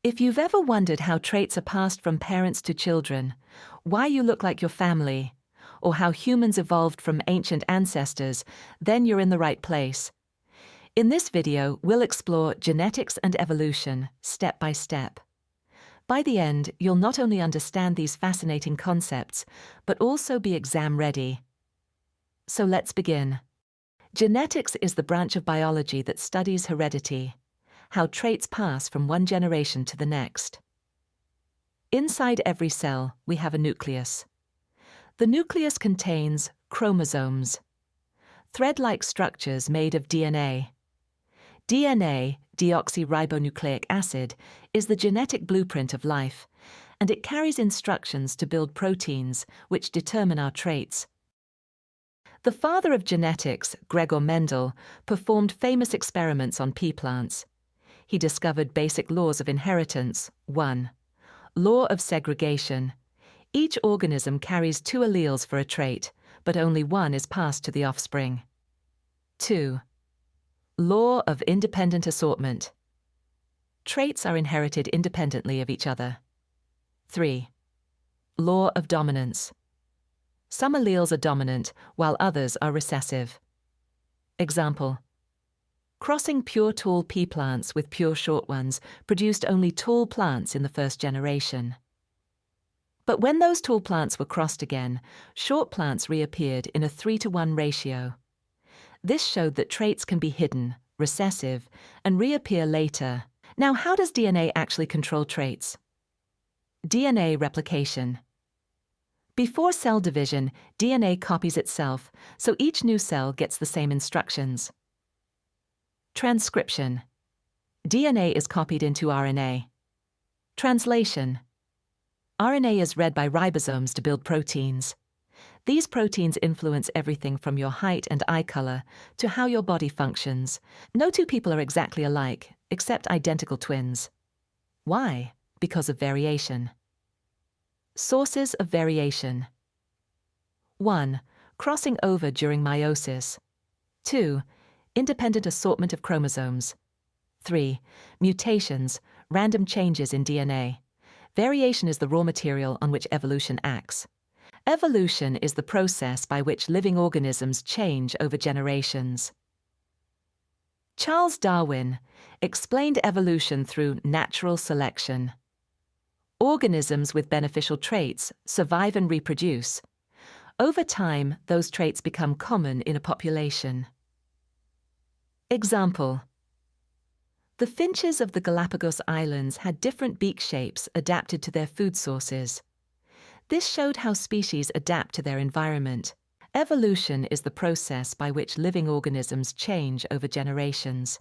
If you've ever wondered how traits are passed from parents to children, why you look like your family, or how humans evolved from ancient ancestors, then you're in the right place. In this video, we'll explore genetics and evolution, step by step. By the end, you'll not only understand these fascinating concepts, but also be exam-ready. So let's begin. Genetics is the branch of biology that studies heredity, how traits pass from one generation to the next. Inside every cell, we have a nucleus. The nucleus contains chromosomes, thread-like structures made of DNA. DNA, deoxyribonucleic acid, is the genetic blueprint of life, and it carries instructions to build proteins which determine our traits. The father of genetics, Gregor Mendel, performed famous experiments on pea plants. He discovered basic laws of inheritance. 1. Law of segregation. Each organism carries 2 alleles for a trait, but only one is passed to the offspring. 2. Law of independent assortment. Traits are inherited independently of each other. 3. Law of dominance. Some alleles are dominant, while others are recessive. Example: crossing pure tall pea plants with pure short ones produced only tall plants in the first generation. But when those tall plants were crossed again, short plants reappeared in a 3-to-1 ratio. This showed that traits can be hidden, recessive, and reappear later. Now, how does DNA actually control traits? DNA replication. Before cell division, DNA copies itself, so each new cell gets the same instructions. Transcription. DNA is copied into RNA. Translation. RNA is read by ribosomes to build proteins. These proteins influence everything from your height and eye color to how your body functions. No two people are exactly alike, except identical twins. Why? Because of variation. Sources of variation. 1. Crossing over during meiosis. 2. Independent assortment of chromosomes. 3. Mutations, random changes in DNA. Variation is the raw material on which evolution acts. Evolution is the process by which living organisms change over generations. Charles Darwin explained evolution through natural selection. Organisms with beneficial traits survive and reproduce. Over time, those traits become common in a population. Example: the finches of the Galapagos Islands had different beak shapes adapted to their food sources. This showed how species adapt to their environment. Evolution is the process by which living organisms change over generations.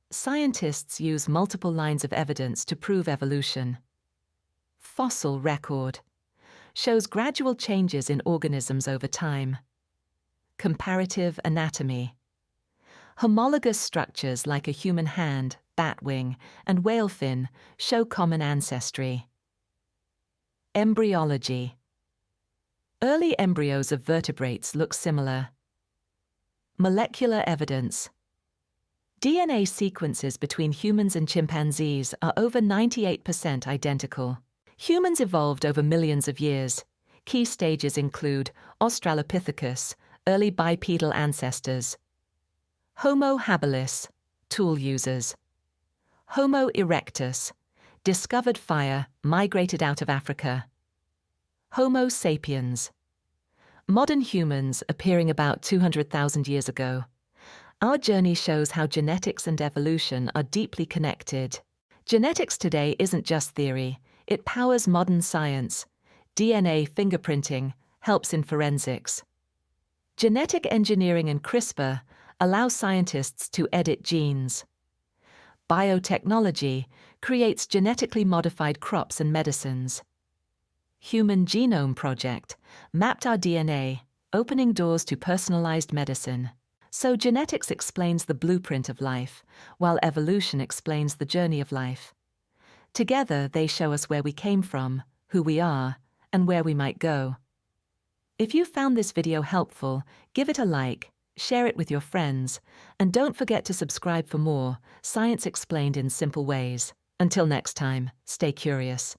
Scientists use multiple lines of evidence to prove evolution. Fossil record shows gradual changes in organisms over time. Comparative anatomy. Homologous structures like a human hand, bat wing, and whale fin show common ancestry. Embryology. Early embryos of vertebrates look similar. Molecular evidence. DNA sequences between humans and chimpanzees are over 98% identical. Humans evolved over millions of years. Key stages include Australopithecus, early bipedal ancestors; Homo habilis, tool users; Homo erectus, discovered fire, migrated out of Africa; Homo sapiens, modern humans appearing about 200,000 years ago. Our journey shows how genetics and evolution are deeply connected. Genetics today isn't just theory. It powers modern science. DNA fingerprinting helps in forensics. Genetic engineering and CRISPR allow scientists to edit genes. Biotechnology creates genetically modified crops and medicines. Human Genome Project mapped our DNA, opening doors to personalized medicine. So genetics explains the blueprint of life, while evolution explains the journey of life. Together, they show us where we came from, who we are, and where we might go. If you found this video helpful, give it a like, share it with your friends, and don't forget to subscribe for more Science Explained in Simple Ways. Until next time, stay curious.